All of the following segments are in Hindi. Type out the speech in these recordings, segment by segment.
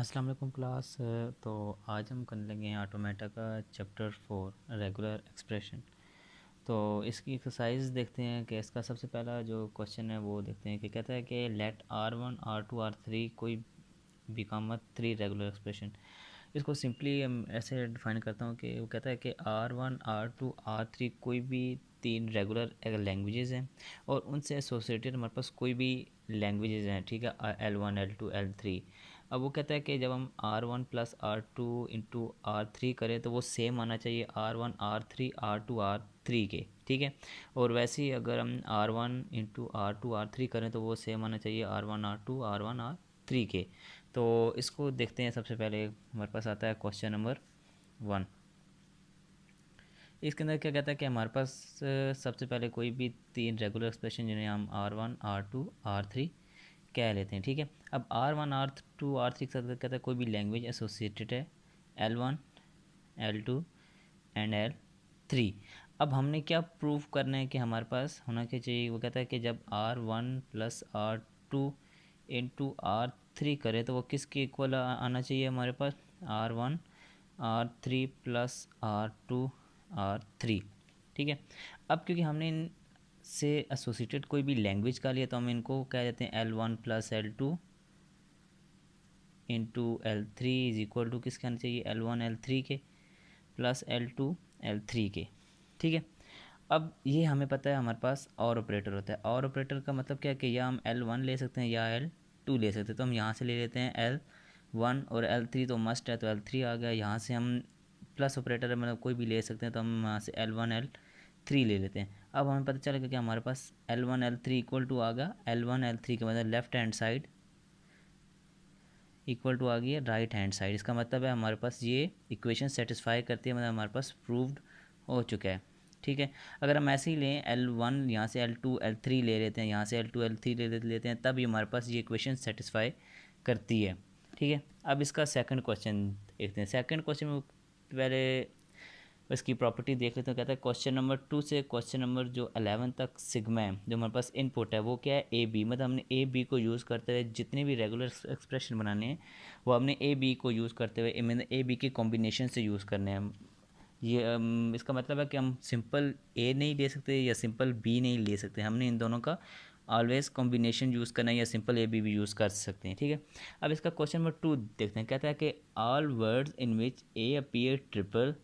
अस्सलाम वालेकुम क्लास। तो आज हम करने लगे हैं ऑटोमेटा का चैप्टर 4 रेगुलर एक्सप्रेशन। तो इसकी एक्सरसाइज देखते हैं कि इसका सबसे पहला जो क्वेश्चन है वो देखते हैं कि कहता है कि लेट R1 R2 R3 कोई बिकम थ्री रेगुलर एक्सप्रेशन। इसको सिंपली ऐसे डिफाइन करता हूँ कि वो कहता है कि R1 R2 R3 कोई भी तीन रेगुलर लैंग्वेजेस हैं और उनसे एसोसिएटेड हमारे पास कोई भी लैंग्वेजेस हैं, ठीक है, L1 L2 L3। अब वो कहता है कि जब हम R1 plus R2 into R3 करें तो वो सेम आना चाहिए R1 R3 R2 R3 के, ठीक है। और वैसे ही अगर हम R1 इंटू R2 R3 करें तो वो सेम आना चाहिए R1 R2 R1 R3 के। तो इसको देखते हैं। सबसे पहले हमारे पास आता है क्वेश्चन नंबर 1। इसके अंदर क्या कहता है कि हमारे पास सबसे पहले कोई भी तीन रेगुलर एक्सप्रेशन जिन्हें हम R1 R2 R3 कह लेते हैं, ठीक है। अब R1 R2 R3 के साथ कहता है कोई भी लैंग्वेज एसोसिएटेड है L1 L2 एंड L3। अब हमने क्या प्रूव करना है कि हमारे पास होना क्या चाहिए। वो कहता है कि जब R1 plus R2 into R3 करें तो वो किसके इक्वल आना चाहिए हमारे पास, R1 R3 plus R2 R3, ठीक है। अब क्योंकि हमने इन से एसोसिएटेड कोई भी लैंग्वेज का लिया तो हम इनको कह देते हैं L1 plus L2 into L3 is equal to किसके आना चाहिए, L1 L3 के प्लस L2 L3 के, ठीक है। अब ये हमें पता है हमारे पास और ऑपरेटर होता है। और ऑपरेटर का मतलब क्या है कि या हम L1 ले सकते हैं या L2 ले सकते हैं। तो हम यहाँ से ले लेते हैं L1 और L3 तो मस्ट है, तो L3 आ गया। यहाँ से हम प्लस ऑपरेटर है मतलब कोई भी ले सकते हैं, तो हम यहाँ से L1 L3 ले लेते हैं। अब हमें पता चलेगा कि हमारे पास L1 L3 इक्वल टू आ गया L1 L3 के मतलब left hand side equal to आ गई है राइट हैंड साइड। इसका मतलब है हमारे पास ये इक्वेशन सेटिस्फाई करती है, मतलब हमारे पास प्रूव्ड हो चुका है, ठीक है। अगर हम ऐसे ही लें L1 यहाँ से L2 L3 ले लेते हैं, यहाँ से L2 L3 ले लेते हैं, तब ही हमारे पास ये इक्वेशन सेटिस्फाई करती है, ठीक है। अब इसका सेकंड क्वेश्चन देखते हैं। सेकंड क्वेश्चन में पहले इसकी प्रॉपर्टी देख लेते हैं। कहता है क्वेश्चन नंबर 2 से क्वेश्चन नंबर जो 11 तक सिग्मा है जो हमारे पास इनपुट है वो क्या है, ए बी। मतलब हमने ए बी को यूज़ करते हुए जितने भी रेगुलर एक्सप्रेशन बनाने हैं वो हमने ए बी को यूज़ करते हुए मतलब ए बी के कॉम्बिनेशन से यूज़ करने हैं। ये इसका मतलब है कि हम सिंपल ए नहीं ले सकते या सिंपल बी नहीं ले सकते, हमने इन दोनों का ऑलवेज कॉम्बिनेशन यूज़ करना है या सिंपल ए बी भी यूज़ कर सकते हैं, ठीक है। अब इसका क्वेश्चन नंबर 2 देखते हैं। कहता है कि all words in which A appear triple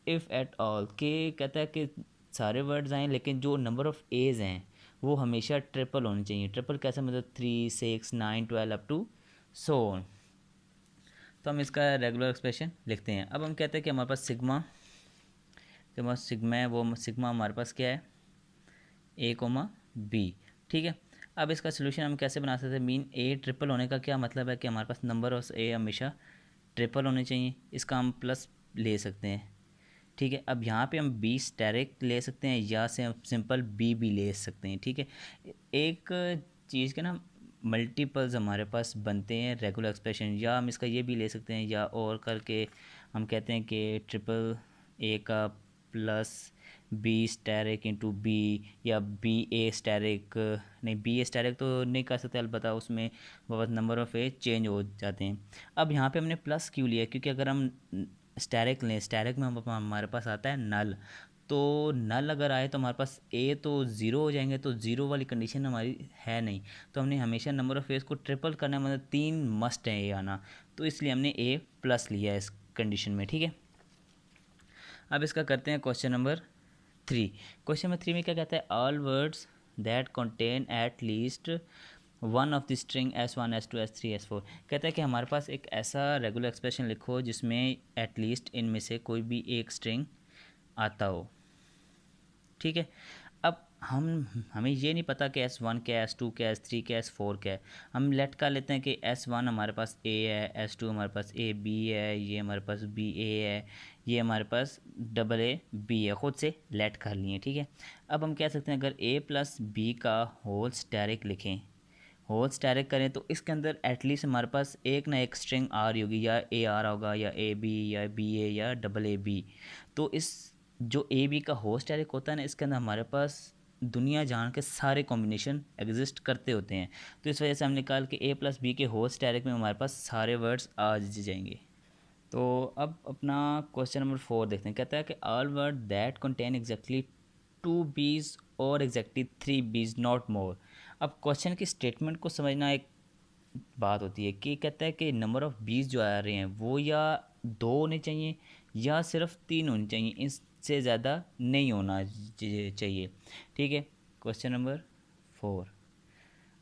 if at all, के कहता है कि सारे वर्ड्स आएँ लेकिन जो नंबर ऑफ़ एज हैं वो हमेशा ट्रिपल होनी चाहिए। ट्रिपल कैसे, मतलब 3 6 9 12 अप टू सो ऑन। तो हम इसका रेगुलर एक्सप्रेशन लिखते हैं। अब हम कहते हैं कि हमारे पास सिग्मा के पास सिग्मा है, वो सिग्मा हमारे पास क्या है, ए कोमा बी, ठीक है। अब इसका सोल्यूशन हम कैसे बना सकते हैं। मीन ए ट्रिपल होने का क्या मतलब है कि हमारे पास नंबर ऑफ ए हमेशा ट्रिपल होने चाहिए। इसका हम प्लस ले सकते हैं, ठीक है। अब यहाँ पे हम बी स्टेरिक ले सकते हैं या से हम सिंपल बी भी ले सकते हैं, ठीक है। एक चीज़ के ना मल्टीपल्स हमारे पास बनते हैं रेगुलर एक्सप्रेशन, या हम इसका ये भी ले सकते हैं या और करके हम कहते हैं कि ट्रिपल ए का plus B asterisk into B, या बी ए स्टेरिक, नहीं बी ए स्टेरिक तो नहीं कर सकते, अलबत्ता उसमें बहुत नंबर ऑफ़ ए चेंज हो जाते हैं। अब यहाँ पे हमने प्लस क्यों लिया, क्योंकि अगर हम स्टैरिक लें, स्टैरिक में हमारे पास आता है नल, तो नल अगर आए तो हमारे पास ए तो ज़ीरो हो जाएंगे, तो ज़ीरो वाली कंडीशन हमारी है नहीं। तो हमने हमेशा नंबर ऑफ़ एज को ट्रिपल करना है, मतलब 3 मस्ट है ए आना, तो इसलिए हमने ए प्लस लिया है इस कंडीशन में, ठीक है। अब इसका करते हैं क्वेश्चन नंबर 3। क्वेश्चन नंबर 3 में क्या कहता है, all words that contain at least one of the string S1 S2 S3 S4। कहता है कि हमारे पास एक ऐसा रेगुलर एक्सप्रेशन लिखो जिसमें एटलीस्ट इनमें से कोई भी एक स्ट्रिंग आता हो, ठीक है। अब हमें ये नहीं पता कि S1 क्या है, S2 क्या है, S3 क्या है, S4 क्या है। हम लेट कर लेते हैं कि S1 हमारे पास A है, S2 हमारे पास A B है, ये हमारे पास B A है, ये हमारे पास डबल A B है। ख़ुद से लेट कर लिए, ठीक है। अब हम कह सकते हैं अगर A प्लस B का होल स्टेरिक लिखें, होल स्टेरिक करें तो इसके अंदर एटलीस्ट हमारे पास एक ना एक स्ट्रिंग आ रही होगी, या ए आ रहा होगा या ए बी या बी ए या डबल ए बी। तो इस जो ए बी का होल स्टेरिक होता है ना, इसके अंदर हमारे पास दुनिया जहाँ के सारे कॉम्बिनेशन एग्जिस्ट करते होते हैं। तो इस वजह से हमने कहा कि ए प्लस बी के होस्ट डायरेक्ट में हमारे पास सारे वर्ड्स आ जाएंगे। तो अब अपना क्वेश्चन नंबर 4 देखते हैं। कहता है कि all word that contain exactly 2 बीज और एग्जैक्टली 3 बीज नॉट मोर। अब क्वेश्चन की स्टेटमेंट को समझना एक बात होती है कि कहता है कि नंबर ऑफ़ बीज जो आ रहे हैं वो या 2 होने चाहिए या सिर्फ 3 होने चाहिए, इससे ज़्यादा नहीं होना चाहिए। ठीक है, क्वेश्चन नंबर 4।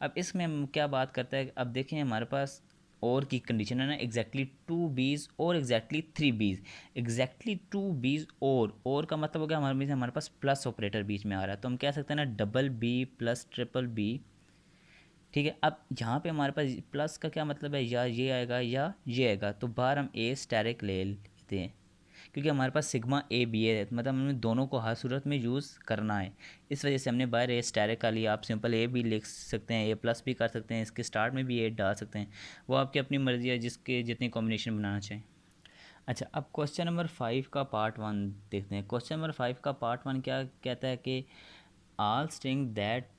अब इसमें हम क्या बात करता है, अब देखें हमारे पास और की कंडीशन है ना, एग्जैक्टली 2 बीज और एग्जैक्टली 3 बीज। एग्जैक्टली 2 बीज और का मतलब हो गया हमारे पास प्लस ऑपरेटर बीच में आ रहा है, तो हम कह सकते हैं ना double B plus triple B. ठीक है, अब यहाँ पे हमारे पास प्लस का क्या मतलब है, या ये आएगा या ये आएगा, तो बाहर हम ए स्टैरिक ले लेते हैं क्योंकि हमारे पास सिग्मा ए बी है, मतलब हमें दोनों को हर सूरत में यूज़ करना है। इस वजह से हमने बाहर ए स्टैरिक का लिया। आप सिंपल ए भी लिख सकते हैं, ए प्लस भी कर सकते हैं, इसके स्टार्ट में भी ए डाल सकते हैं, वो आपकी अपनी मर्ज़ी है जिसके जितनी कॉम्बिनेशन बनाना चाहें। अच्छा, अब क्वेश्चन नंबर 5 का पार्ट 1 देखते हैं। क्वेश्चन नंबर 5 का पार्ट 1 क्या कहता है कि all string that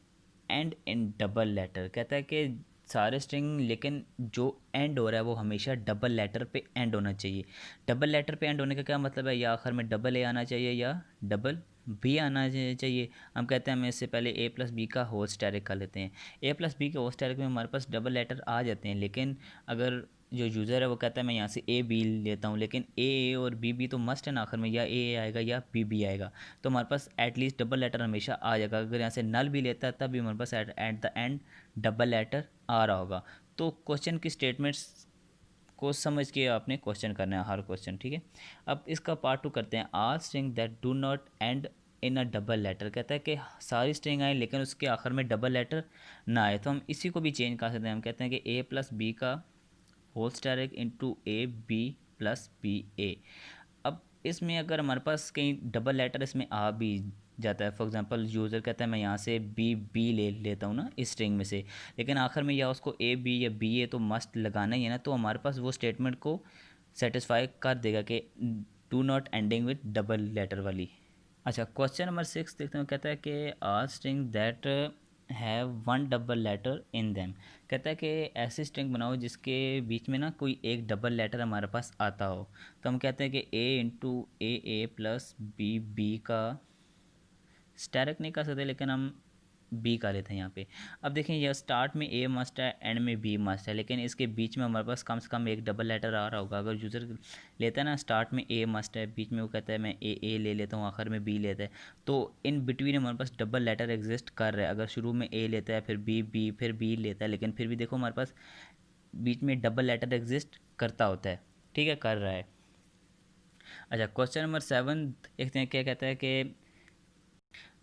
end in double letter. कहता है कि सारे स्ट्रिंग लेकिन जो एंड हो रहा है वो हमेशा डबल लेटर पे एंड होना चाहिए। डबल लेटर पे एंड होने का क्या मतलब है, या आखिर में डबल ए आना चाहिए या डबल बी आना चाहिए। हम कहते हैं हम इससे पहले ए प्लस बी का होस्ट डायरेक्ट कर लेते हैं। ए प्लस बी के होस्ट डायरेक्ट में हमारे पास डबल लेटर आ जाते हैं, लेकिन अगर जो यूज़र है वो कहता है मैं यहाँ से ए बी लेता हूँ, लेकिन ए और बी तो मस्ट है ना, आखिर में या ए आएगा या बी आएगा, तो हमारे पास एटलीस्ट डबल लेटर हमेशा आ जाएगा। अगर यहाँ से नल भी लेता है तब भी हमारे पास at the end double letter आ रहा होगा। तो क्वेश्चन की स्टेटमेंट्स को समझ के आपने क्वेश्चन करना है हर क्वेश्चन। ठीक है, अब इसका पार्ट 2 करते हैं। All string that do not end in a double letter. कहता है कि सारी स्ट्रिंग आए लेकिन उसके आखिर में डबल लेटर ना आए, तो हम इसी को भी चेंज कर सकते हैं। हम कहते हैं कि ए प्लस बी का whole direct into A B plus B A. अब इसमें अगर हमारे पास कहीं डबल लेटर इसमें आ भी जाता है, फॉर एग्जांपल यूज़र कहता है मैं यहाँ से बी ले लेता हूँ ना इस स्ट्रिंग में से, लेकिन आखिर में या उसको ए बी या बी ए तो मस्ट लगाना ही है ना, तो हमारे पास वो स्टेटमेंट को सेटिस्फाई कर देगा कि do not ending with double letter वाली। अच्छा, क्वेश्चन नंबर 6 देखते हैं। कहता है कि are string that have one double letter in them. कहता है कि ऐसी स्ट्रिंग बनाओ जिसके बीच में ना कोई एक डबल लेटर हमारे पास आता हो। तो हम कहते हैं कि ए इंटू ए प्लस बी का डायरेक्ट नहीं कर सकते, लेकिन हम बी का लेते हैं यहाँ पे। अब देखें यह स्टार्ट में ए मस्ट है, एंड में बी मस्ट है, लेकिन इसके बीच में हमारे पास कम से कम एक डबल लेटर आ रहा होगा। अगर यूज़र लेता है ना स्टार्ट में ए मस्ट है, बीच में वो कहता है मैं ए ले लेता हूँ, आखिर में बी लेता है, तो इन बिटवीन हमारे पास डबल लेटर एग्जिस्ट कर रहा है। अगर शुरू में ए लेता है फिर बी फिर बी लेता है, लेकिन फिर भी देखो हमारे पास बीच में डबल लेटर एग्जिस्ट करता होता है। ठीक है, कर रहा है। अच्छा, क्वेश्चन नंबर 7 देखते हैं क्या कहता है कि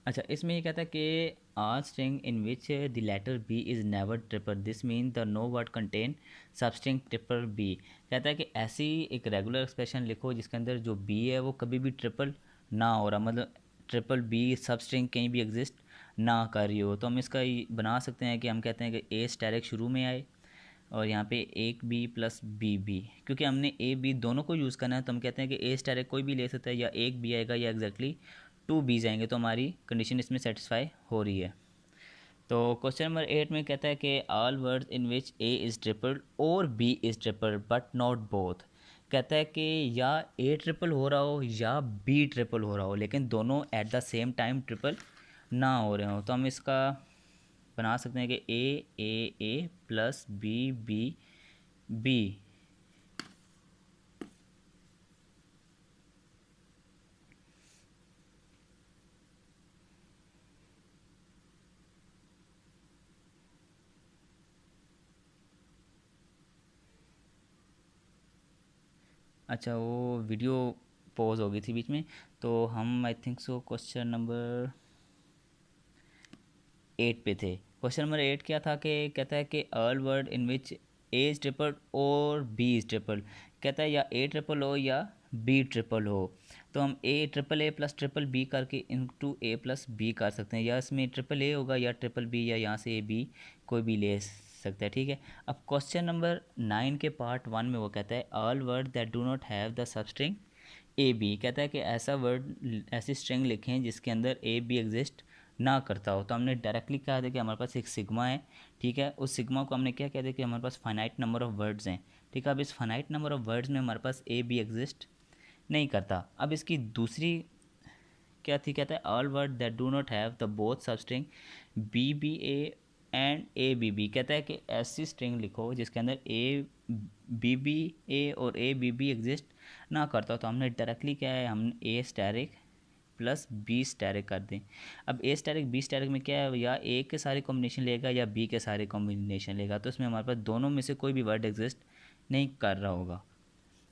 अच्छा, इसमें ये कहता है कि are string in which the letter B is never triple, this mean the no word contain substring triple B. कहता है कि ऐसी एक रेगुलर एक्सप्रेशन लिखो जिसके अंदर जो बी है वो कभी भी ट्रिपल ना हो रहा, मतलब ट्रिपल बी सब स्ट्रिंग कहीं भी एग्जिस्ट ना कर रही हो। तो हम इसका बना सकते हैं कि हम कहते हैं कि ए स्टैरिक शुरू में आए और यहाँ पे एक बी प्लस बी, क्योंकि हमने ए बी दोनों को यूज़ करना है, तो हम कहते हैं कि ए स्टैरिक कोई भी ले सकता है, या एक बी आएगा या एग्जैक्टली 2 बीज आएंगे, तो हमारी कंडीशन इसमें सेटिस्फाई हो रही है। तो क्वेश्चन नंबर 8 में कहता है कि all words in which A is triple और B is triple but not both. कहता है कि या ए ट्रिपल हो रहा हो या बी ट्रिपल हो रहा हो, लेकिन दोनों at the same time triple ना हो रहे हो। तो हम इसका बना सकते हैं कि ए प्लस बी बी। अच्छा, वो वीडियो पॉज हो गई थी बीच में, तो हम I think so question number 8 पे थे। क्वेश्चन नंबर 8 क्या था कि कहता है कि all word in which A is triple और बी इज ट्रिपल। कहता है या ए ट्रिपल हो या बी ट्रिपल हो, तो हम ए प्लस ट्रिपल बी करके इंटू ए प्लस बी कर सकते हैं, या इसमें ट्रिपल ए होगा या ट्रिपल बी, या यहाँ से ए बी कोई भी ले सकता है। ठीक है, अब क्वेश्चन नंबर 9 के पार्ट 1 में वो कहता है all word that do not have the substring A B. कहता है कि ऐसा वर्ड ऐसी स्ट्रिंग लिखें जिसके अंदर ए बी एग्जिस्ट ना करता हो, तो हमने डायरेक्टली कहा था कि हमारे पास एक सिग्मा है, ठीक है। उस सिग्मा को हमने क्या कह दिया कि हमारे पास फाइनाइट नंबर ऑफ वर्ड्स हैं, ठीक है। अब इस फाइनाइट नंबर ऑफ वर्ड्स में हमारे पास ए बी एग्जिस्ट नहीं करता। अब इसकी दूसरी क्या थी, कहता है all word that do not have the both substring B B A and A B B, कहता है कि ऐसी स्ट्रिंग लिखो जिसके अंदर ए बी बी ए और ए बी बी एग्जिस्ट ना करता। तो हमने डायरेक्टली क्या है, हमने ए स्टैरिक प्लस बी स्टैरिक कर दें। अब ए स्टैरिक बी स्टैरिक में क्या है, या ए के सारे कॉम्बिनेशन लेगा या बी के सारे कॉम्बिनेशन लेगा, तो इसमें हमारे पास दोनों में से कोई भी वर्ड एग्जिस्ट नहीं कर रहा होगा।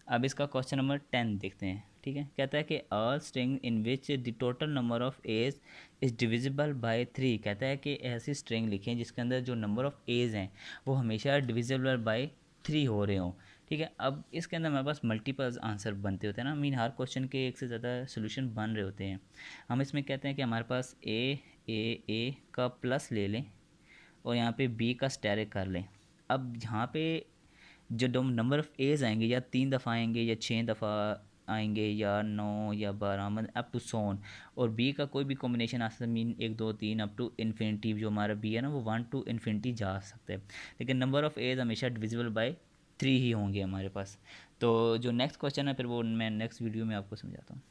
अब इसका क्वेश्चन नंबर 10 देखते हैं, ठीक है। कहता है कि a string in which the total number of a's is divisible by 3, कहता है कि ऐसी स्ट्रिंग लिखें जिसके अंदर जो नंबर ऑफ एज हैं वो हमेशा डिविजिबल बाय 3 हो रहे हों, ठीक है। अब इसके अंदर हमारे पास मल्टीपल आंसर बनते होते हैं ना, मीन हर क्वेश्चन के एक से ज़्यादा सोल्यूशन बन रहे होते हैं। हम इसमें कहते हैं कि हमारे पास ए का प्लस ले लें और यहाँ पे बी का स्टेरिक कर लें। अब यहाँ पे जो नंबर ऑफ़ एज आएंगे या 3 दफ़ा आएंगे या 6 दफ़ा आएंगे या 9 या 12, मतलब अप टू सोन, और बी का कोई भी कॉम्बिनेशन आ सकता है, मीन 1 2 3 अप टू इन्फिनिटी। जो हमारा बी है ना वो 1 टू इन्फिनिटी जा सकता है, लेकिन नंबर ऑफ़ एज हमेशा डिविजिबल बाय 3 ही होंगे हमारे पास। तो जो नेक्स्ट क्वेश्चन है फिर वो मैं नेक्स्ट वीडियो में आपको समझाता हूँ।